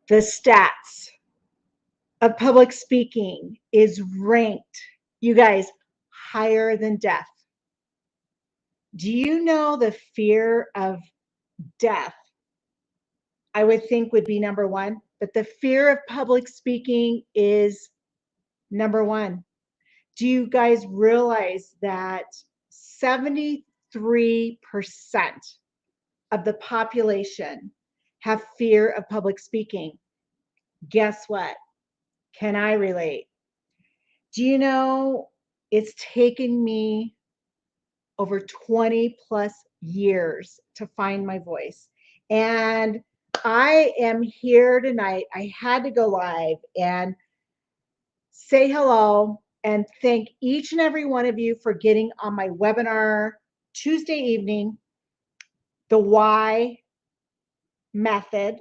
The stats of public speaking is ranked, you guys, higher than death. Do you know the fear of death, I would think, would be number one, but the fear of public speaking is number one. Do you guys realize that 73% of the population have fear of public speaking? Guess what? Can I relate? Do you know it's taken me over 20 plus years to find my voice? And I am here tonight. I had to go live and say hello and thank each and every one of you for getting on my webinar Tuesday evening, the why method,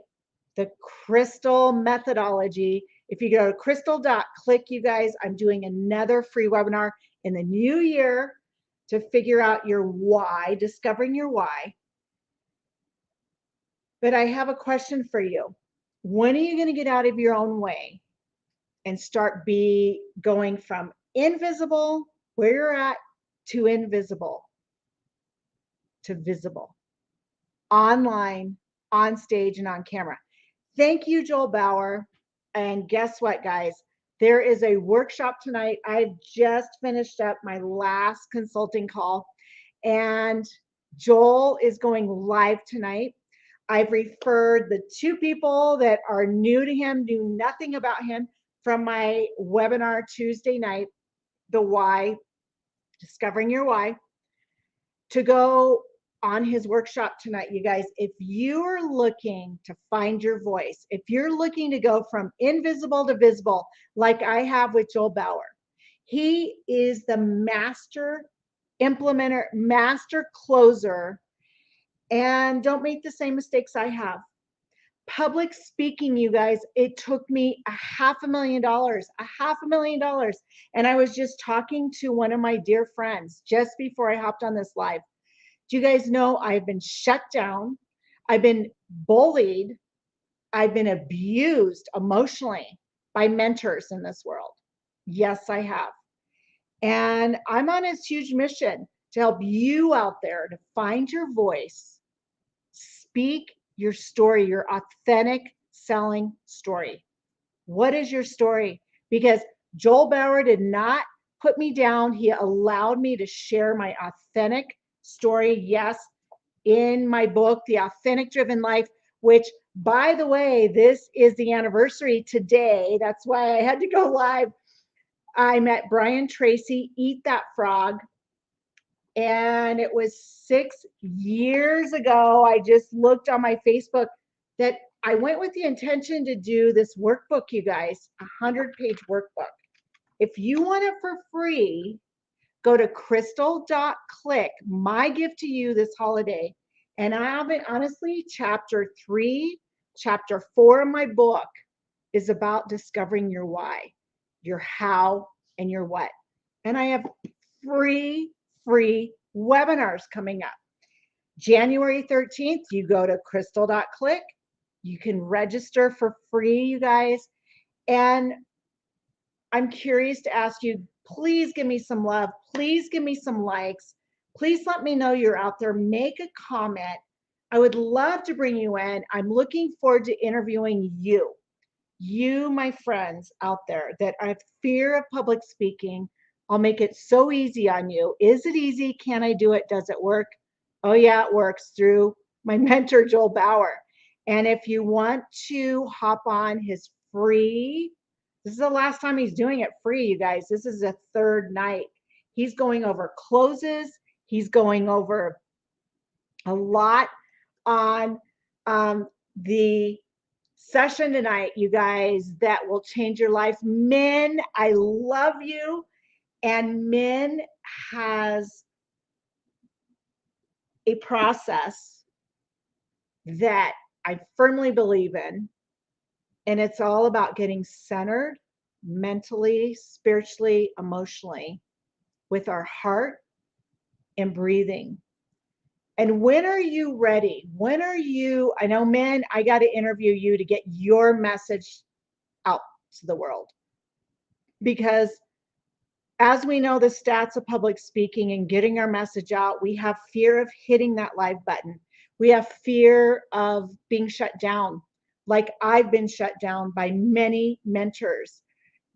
the crystal methodology. If you go to crystal.click, you guys, I'm doing another free webinar in the new year to figure out your why, discovering your why. But I have a question for you. When are you going to get out of your own way and start going from invisible, where you're at, to invisible, to visible, online, on stage, and on camera? Thank you, Joel Bauer. And guess what, guys? There is a workshop tonight. I've just finished up my last consulting call, and Joel is going live tonight. I've referred the two people that are new to him, knew nothing about him, from my webinar Tuesday night, the why, discovering your why, to go on his workshop tonight. You guys, if you're looking to find your voice, if you're looking to go from invisible to visible, like I have with Joel Bauer, he is the master implementer, master closer, and don't make the same mistakes I have. Public speaking, you guys, it took me $500,000, and I was just talking to one of my dear friends just before I hopped on this live. Do you guys know I've been shut down? I've been bullied. I've been abused emotionally by mentors in this world. Yes, I have. And I'm on this huge mission to help you out there to find your voice, speak your story, your authentic selling story. What is your story? Because Joel Bauer did not put me down. He allowed me to share my authentic story. Yes, in my book, The Authentic Driven Life, which, by the way, this is the anniversary today. That's why I had to go live. I met Brian Tracy, Eat That Frog, and it was 6 years ago. I just looked on my Facebook that I went with the intention to do this workbook, you guys, 100-page workbook. If you want it for free, go to crystal.click, my gift to you this holiday. And I have it, honestly, chapter 3, chapter 4 of my book is about discovering your why, your how, and your what. And I have free webinars coming up. January 13th, you go to crystal.click. You can register for free, you guys. And I'm curious to ask you, please give me some love. Please give me some likes. Please let me know you're out there. Make a comment. I would love to bring you in. I'm looking forward to interviewing you, my friends out there that have fear of public speaking. I'll make it so easy on you. Is it easy? Can I do it? Does it work? Oh yeah, it works through my mentor, Joel Bauer. And if you want to hop on his free, this is the last time he's doing it free, you guys. This is the third night. He's going over closes. He's going over a lot on the session tonight, you guys, that will change your life. Min, I love you. And Min has a process that I firmly believe in. And it's all about getting centered mentally, spiritually, emotionally with our heart and breathing. And when are you ready? When are you, I know, men, I got to interview you to get your message out to the world. Because as we know, the stats of public speaking and getting our message out, we have fear of hitting that live button. We have fear of being shut down, like I've been shut down by many mentors.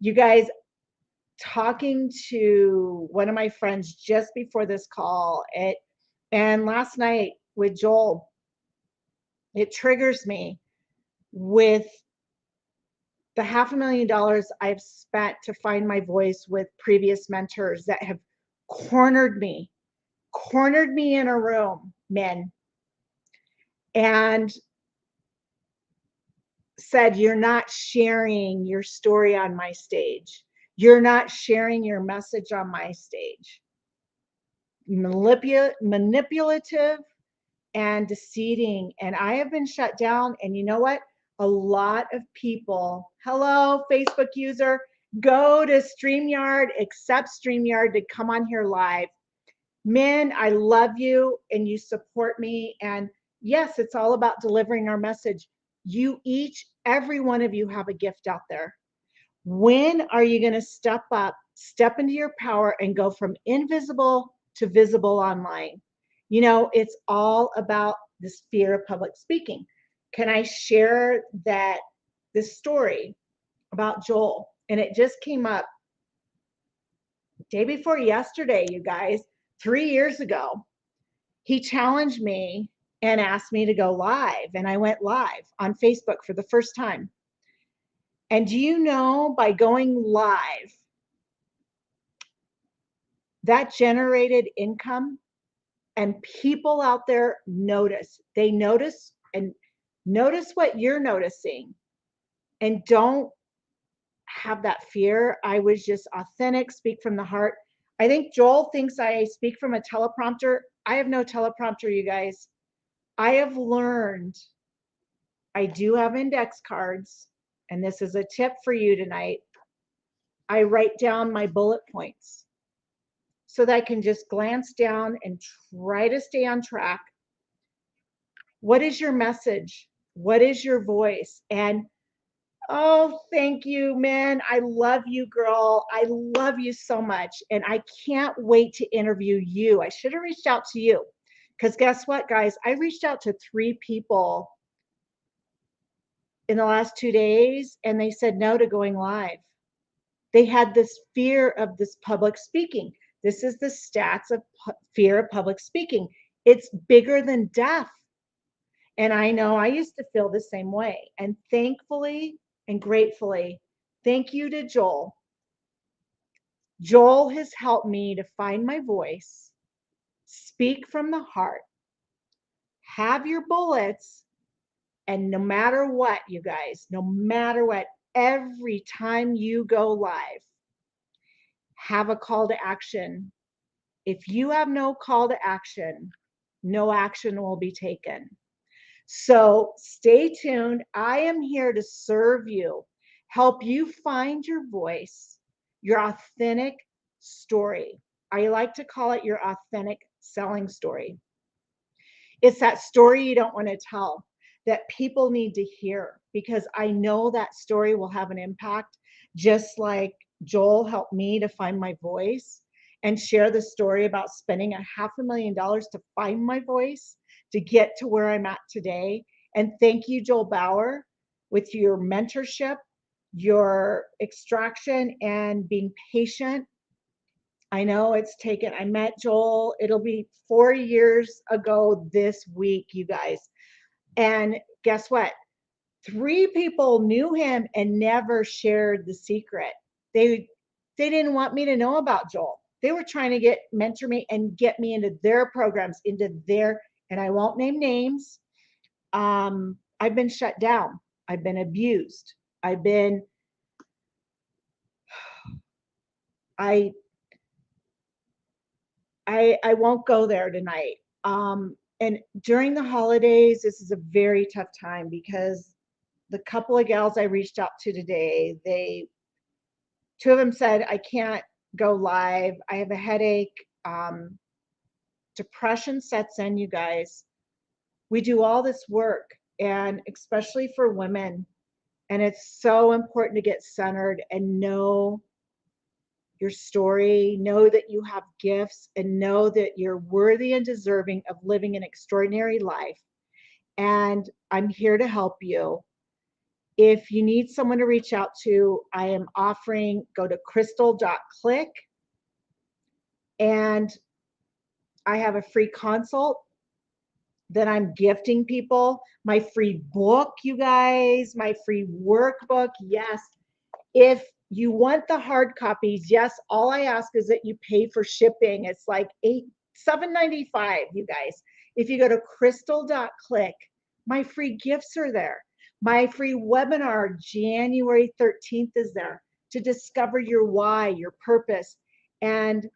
You guys, talking to one of my friends just before this call, and last night with Joel, it triggers me with the $500,000 I've spent to find my voice with previous mentors that have cornered me in a room, men, and said, you're not sharing your story on my stage. You're not sharing your message on my stage. Manipulative and deceiving. And I have been shut down. And you know what? A lot of people, hello, Facebook user, go to StreamYard, accept StreamYard to come on here live. Men, I love you and you support me. And yes, it's all about delivering our message. You each, every one of you have a gift out there. When are you going to step up, step into your power, and go from invisible to visible online? You know, it's all about this fear of public speaking. Can I share this story about Joel? And it just came up day before yesterday, you guys, 3 years ago. He challenged me and asked me to go live, and I went live on Facebook for the first time. And do you know, by going live, that generated income, and people out there notice. They notice, and notice what you're noticing, and don't have that fear. I was just authentic, speak from the heart. I think Joel thinks I speak from a teleprompter. I have no teleprompter, you guys. I have learned, I do have index cards, and this is a tip for you tonight. I write down my bullet points so that I can just glance down and try to stay on track. What is your message? What is your voice? And oh, thank you, man. I love you, girl. I love you so much. And I can't wait to interview you. I should have reached out to you because guess what, guys? I reached out to 3 people in the last 2 days and they said no to going live. They had this fear of this public speaking. This is the stats of fear of public speaking. It's bigger than death. And I know I used to feel the same way. And thankfully and gratefully, thank you to Joel. Joel has helped me to find my voice, speak from the heart, have your bullets, and no matter what, you guys, no matter what, every time you go live, have a call to action. If you have no call to action, no action will be taken. So stay tuned. I am here to serve you, help you find your voice, your authentic story. I like to call it your authentic selling story. It's that story you don't want to tell that people need to hear, because I know that story will have an impact, just like Joel helped me to find my voice and share the story about spending $500,000 to find my voice to get to where I'm at today. And thank you, Joel Bauer, with your mentorship, your extraction, and being patient. I know it's taken, I met Joel, it'll be 4 years ago this week, you guys. And guess what? 3 people knew him and never shared the secret. They didn't want me to know about Joel. They were trying to mentor me and get me into their programs, and I won't name names. I've been shut down. I've been abused. I won't go there tonight. And during the holidays, this is a very tough time because the couple of gals I reached out to today, 2 of them said, I can't go live. I have a headache. depression sets in, you guys. We do all this work, and especially for women, and it's so important to get centered and know your story, know that you have gifts, and know that you're worthy and deserving of living an extraordinary life. And I'm here to help you. If you need someone to reach out to, I am offering, go to crystal.click, and I have a free consult that I'm gifting people. My free book, you guys, my free workbook. Yes. If you want the hard copies, yes, all I ask is that you pay for shipping. It's like $7.95, you guys. If you go to crystal.click, my free gifts are there. My free webinar, January 13th, is there to discover your why, your purpose, and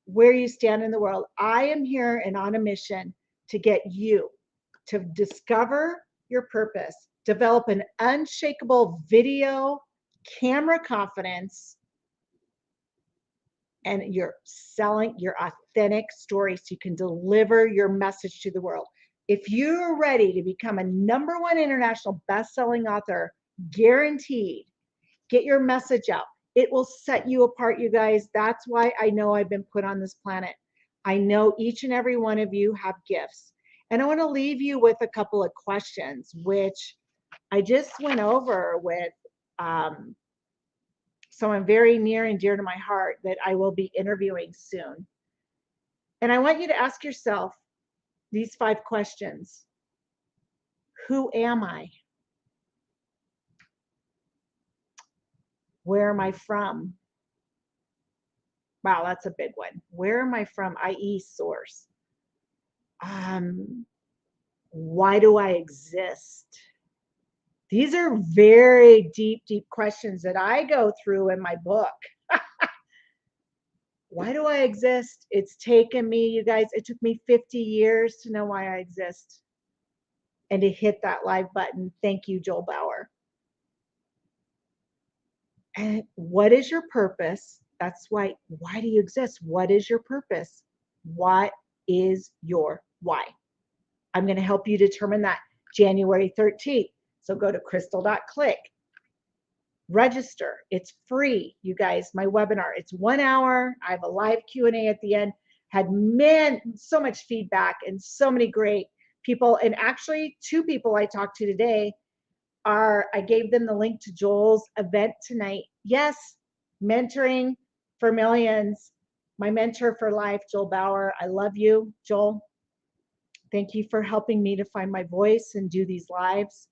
where you stand in the world. I am here and on a mission to get you to discover your purpose, develop an unshakable video camera confidence, and you're selling your authentic story so you can deliver your message to the world. If you're ready to become a #1 international best-selling author, guaranteed, get your message out. It will set you apart, you guys. That's why I know I've been put on this planet. I know each and every one of you have gifts. And I want to leave you with a couple of questions, which I just went over with someone very near and dear to my heart that I will be interviewing soon. And I want you to ask yourself these 5 questions. Who am I? Where am I from? Wow, that's a big one. Where am I from, i.e. source? Why do I exist? These are very deep, deep questions that I go through in my book. Why do I exist? It's taken me, you guys, it took me 50 years to know why I exist and to hit that live button. Thank you, Joel Bauer. And what is your purpose? That's why do you exist? What is your purpose? What is your why? I'm going to help you determine that January 13th. So go to crystal.click. Register. It's free, you guys. My webinar, it's 1 hour. I have a live Q&A at the end. Had so much feedback and so many great people. And actually 2 people I talked to today I gave them the link to Joel's event tonight. Yes, mentoring for millions. My mentor for life, Joel Bauer. I love you, Joel. Thank you for helping me to find my voice and do these lives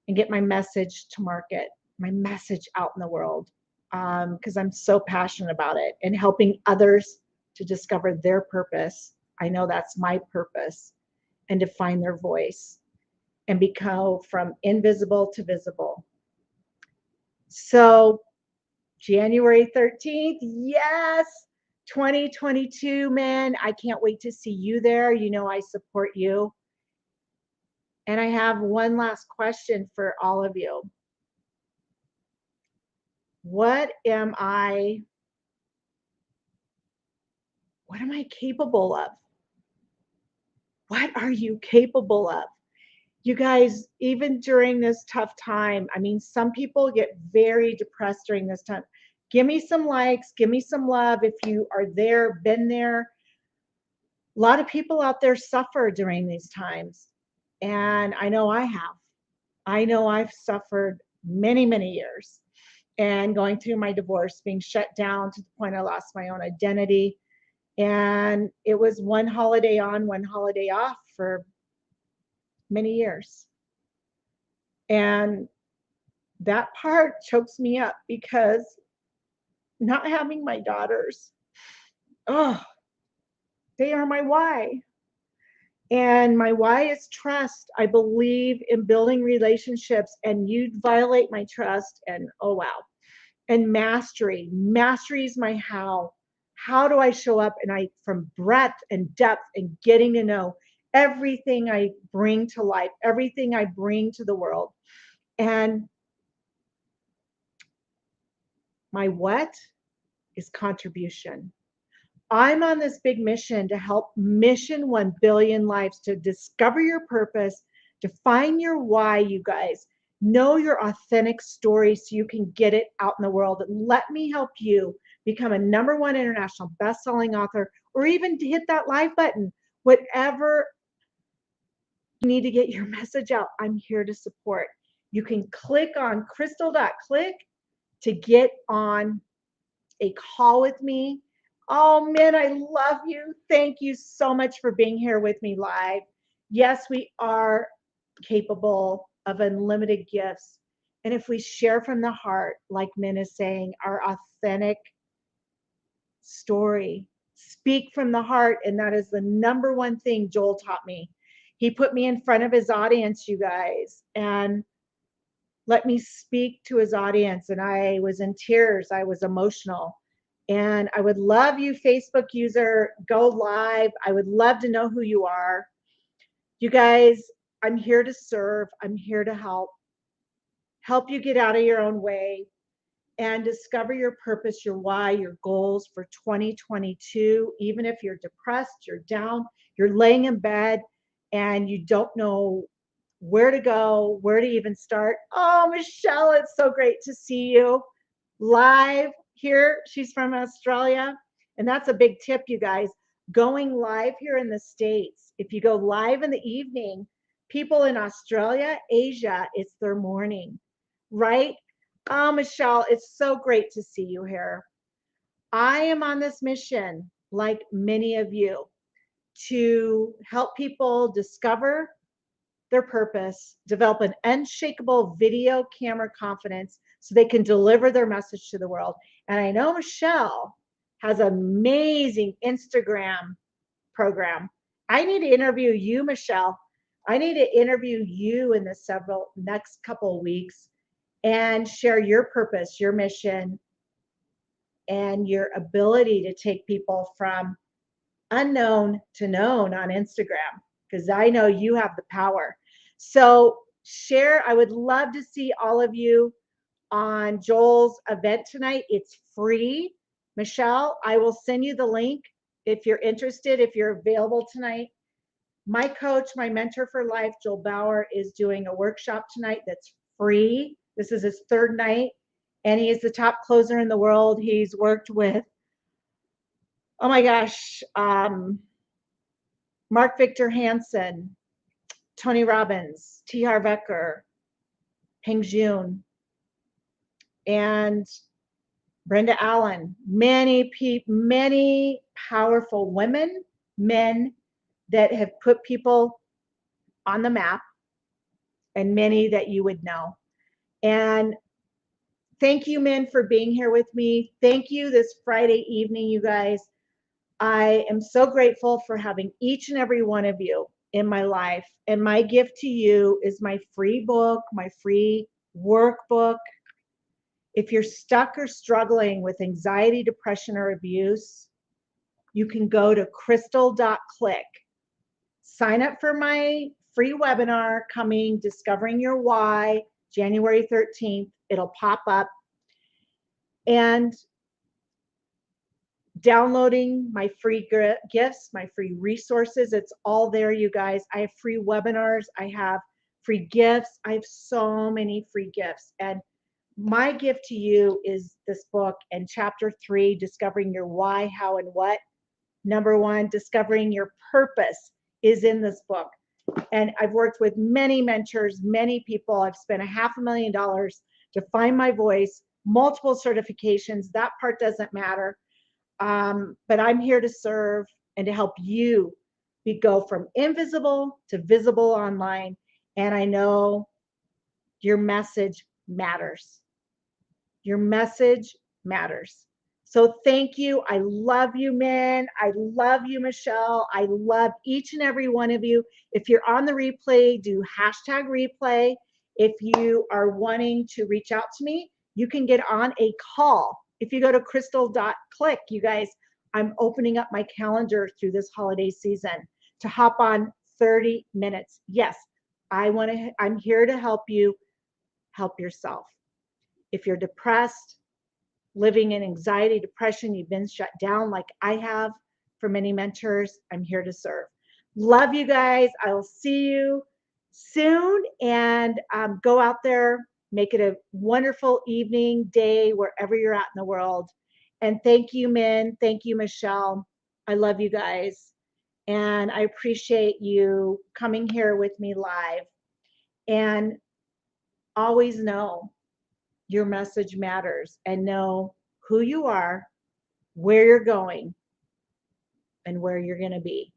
and get my message to market, my message out in the world, because I'm so passionate about it and helping others to discover their purpose. I know that's my purpose, and to find their voice and become from invisible to visible. So January 13th, yes, 2022, man, I can't wait to see you there. You know I support you. And I have one last question for all of you. What am I capable of? What are you capable of? You guys, even during this tough time, I mean, some people get very depressed during this time. Give me some likes, give me some love if you are there, been there. A lot of people out there suffer during these times. And I know I have. I know I've suffered many, many years. And going through my divorce, being shut down to the point I lost my own identity. And it was one holiday on, one holiday off for many years. And that part chokes me up because not having my daughters, oh, they are my why. And my why is trust. I believe in building relationships, and you violate my trust, and oh wow. And mastery. Mastery is my how. How do I show up? And from breadth and depth and getting to know everything I bring to life, everything I bring to the world. And my what is contribution. I'm on this big mission to help mission 1 billion lives, to discover your purpose, to find your why, you guys. Know your authentic story so you can get it out in the world. And let me help you become a #1 international best-selling author, or even to hit that live button. Whatever you need to get your message out, I'm here to support. You can click on crystal.click to get on a call with me. Oh man, I love you. Thank you so much for being here with me live. Yes, we are capable of unlimited gifts. And if we share from the heart, like Min is saying, our authentic story, speak from the heart. And that is the #1 thing Joel taught me. He put me in front of his audience, you guys, and let me speak to his audience. And I was in tears. I was emotional. And I would love you, Facebook user, go live. I would love to know who you are. You guys, I'm here to serve. I'm here to help you get out of your own way and discover your purpose, your why, your goals for 2022. Even if you're depressed, you're down, you're laying in bed and you don't know where to go, where to even start. Oh, Michelle, it's so great to see you live here. She's from Australia. And that's a big tip, you guys. Going live here in the States. If you go live in the evening, people in Australia, Asia, it's their morning, right? Oh, Michelle, it's so great to see you here. I am on this mission, like many of you, to help people discover their purpose, develop an unshakable video camera confidence so they can deliver their message to the world. And I know Michelle has an amazing Instagram program. I need to interview you, Michelle. I need to interview you in the next couple of weeks and share your purpose, your mission, and your ability to take people from unknown to known on Instagram, because I know you have the power. So share. I would love to see all of you on Joel's event tonight. It's free. Michelle, I will send you the link if you're interested, if you're available tonight. My coach, my mentor for life, Joel Bauer, is doing a workshop tonight that's free. This is his 3rd night, and he is the top closer in the world. He's worked with, oh my gosh, Mark Victor Hansen, Tony Robbins, T. Harv Eker, Peng Joon, and Brenda Allen. Many powerful women, men that have put people on the map, and many that you would know. And thank you, men, for being here with me. Thank you this Friday evening, you guys. I am so grateful for having each and every one of you in my life. And my gift to you is my free book, my free workbook. If you're stuck or struggling with anxiety, depression, or abuse, you can go to crystal.click. Sign up for my free webinar coming, Discovering Your Why, January 13th. It'll pop up. And downloading my free gifts, my free resources. It's all there, you guys. I have free webinars. I have free gifts. I have so many free gifts. And my gift to you is this book, and chapter 3, Discovering Your Why, How, and What. #1, Discovering Your Purpose is in this book. And I've worked with many mentors, many people. I've spent $500,000 to find my voice, multiple certifications. That part doesn't matter. But I'm here to serve and to help you go from invisible to visible online. And I know your message matters. Your message matters. So thank you. I love you, men. I love you, Michelle. I love each and every one of you. If you're on the replay, do #replay. If you are wanting to reach out to me, you can get on a call. If you go to crystal.click, you guys, I'm opening up my calendar through this holiday season to hop on 30 minutes. Yes, I'm here to help you help yourself. If you're depressed, living in anxiety, depression, you've been shut down like I have for many mentors, I'm here to serve. Love you guys. I will see you soon, and go out there, make it a wonderful evening, day, wherever you're at in the world. And thank you, Min. Thank you, Michelle. I love you guys. And I appreciate you coming here with me live. And always know your message matters, and know who you are, where you're going, and where you're going to be.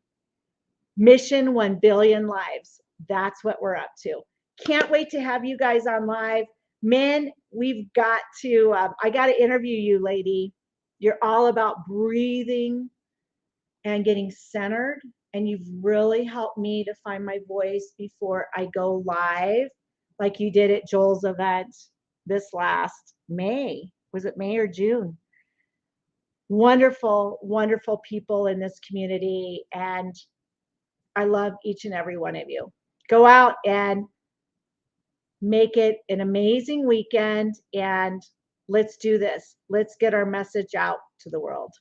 Mission 1 billion lives. That's what we're up to. Can't wait to have you guys on live. Min, we've got to, I got to interview you, lady. You're all about breathing and getting centered. And you've really helped me to find my voice before I go live, like you did at Joel's event this last May. Was it May or June? Wonderful, wonderful people in this community. And I love each and every one of you. Go out and make it an amazing weekend. And let's do this. Let's get our message out to the world.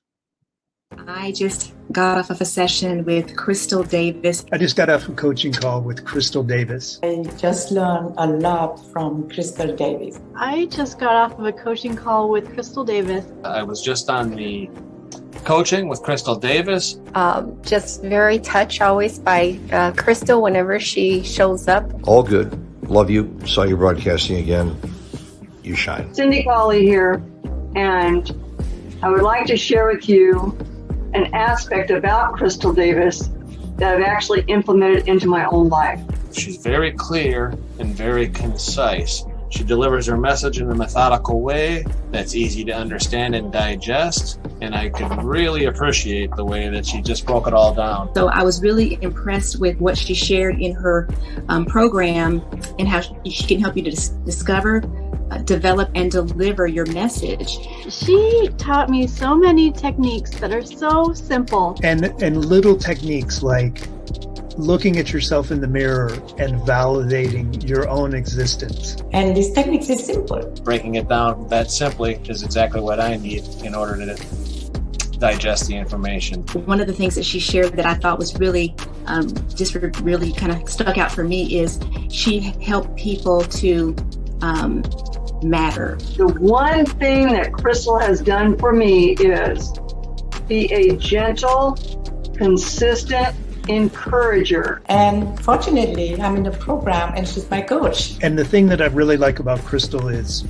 I just got off of a session with Crystal Davis. I just got off a coaching call with Crystal Davis. I just learned a lot from Crystal Davis. I just got off of a coaching call with Crystal Davis. I was just on the coaching with Crystal Davis. Just very touched always by Crystal whenever she shows up. All good. Love you. Saw you broadcasting again. You shine. Cindy Colley here, and I would like to share with you an aspect about Crystal Davis that I've actually implemented into my own life. She's very clear and very concise. She delivers her message in a methodical way that's easy to understand and digest, and I could really appreciate the way that she just broke it all down. So I was really impressed with what she shared in her program, and how she can help you to discover, develop, and deliver your message. She taught me so many techniques that are so simple. And little techniques like looking at yourself in the mirror and validating your own existence. And this technique is simple. Breaking it down that simply is exactly what I need in order to digest the information. One of the things that she shared that I thought was really, just really kind of stuck out for me is she helped people to matter. The one thing that Crystal has done for me is be a gentle, consistent encourager. And fortunately, I'm in the program and she's my coach. And the thing that I really like about Crystal is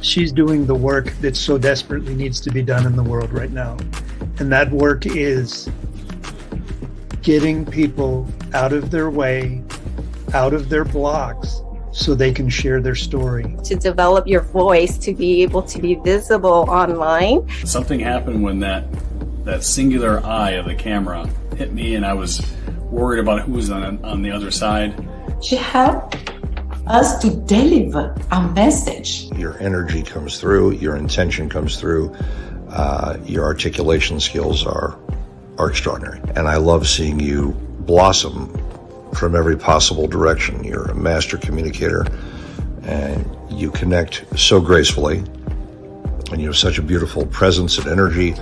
she's doing the work that so desperately needs to be done in the world right now. And that work is getting people out of their way, out of their blocks, so they can share their story. To develop your voice, to be able to be visible online. Something happened when that singular eye of the camera hit me, and I was worried about who was on the other side. She helped us to deliver our message. Your energy comes through, your intention comes through, your articulation skills are extraordinary. And I love seeing you blossom from every possible direction. You're a master communicator, and you connect so gracefully, and you have such a beautiful presence and energy,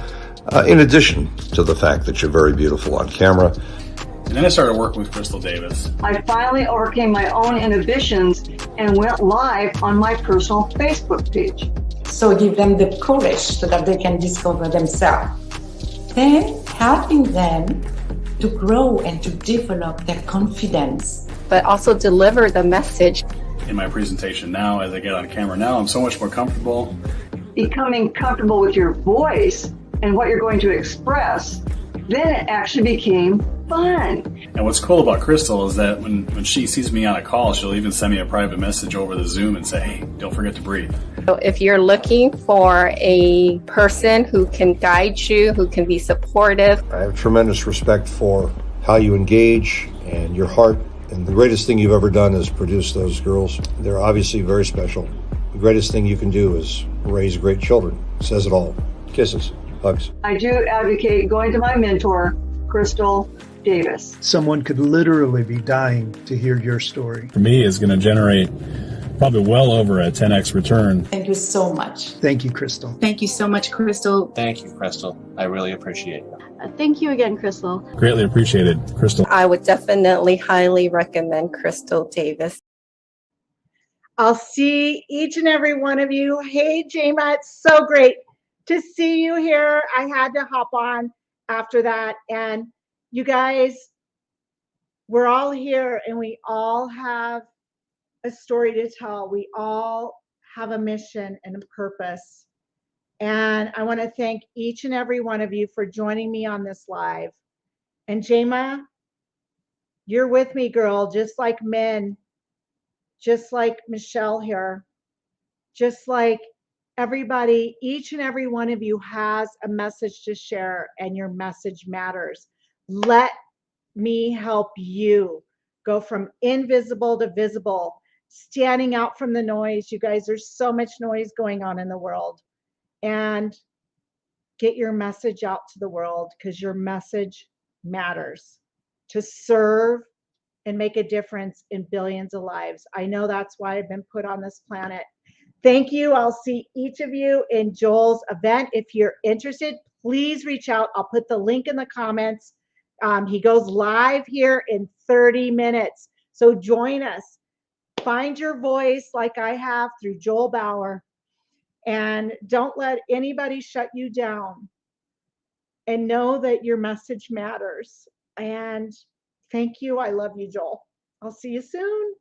in addition to the fact that you're very beautiful on camera. And then I started working with Crystal Davis. I finally overcame my own inhibitions and went live on my personal Facebook page. So give them the courage so that they can discover themselves. Then helping them to grow and to develop their confidence. But also deliver the message. In my presentation now, as I get on camera now, I'm so much more comfortable. Becoming comfortable with your voice and what you're going to express, then it actually became fun. And what's cool about Crystal is that when she sees me on a call, she'll even send me a private message over the Zoom and say, hey, don't forget to breathe. So if you're looking for a person who can guide you, who can be supportive. I have tremendous respect for how you engage and your heart. And the greatest thing you've ever done is produce those girls. They're obviously very special. The greatest thing you can do is raise great children. It says it all. Kisses. Hugs. I do advocate going to my mentor, Crystal Davis. Someone could literally be dying to hear your story. For me, it's going to generate probably well over a 10x return. Thank you so much. Thank you, Crystal. Thank you so much, Crystal. Thank you, Crystal. I really appreciate you. Thank you again, Crystal. Greatly appreciated, Crystal. I would definitely highly recommend Crystal Davis. I'll see each and every one of you. Hey, Jema, it's so great to see you here. I had to hop on after that. And you guys, we're all here and we all have a story to tell. We all have a mission and a purpose. And I want to thank each and every one of you for joining me on this live. And Jema, you're with me, girl, just like Min, just like Michelle here, just like everybody, each and every one of you has a message to share, and your message matters. Let me help you go from invisible to visible, standing out from the noise. You guys, there's so much noise going on in the world. And get your message out to the world, because your message matters, to serve and make a difference in billions of lives. I know that's why I've been put on this planet. Thank you. I'll see each of you in Joel's event. If you're interested, please reach out. I'll put the link in the comments. He goes live here in 30 minutes. So join us. Find your voice like I have through Joel Bauer. And don't let anybody shut you down. And know that your message matters. And thank you. I love you, Joel. I'll see you soon.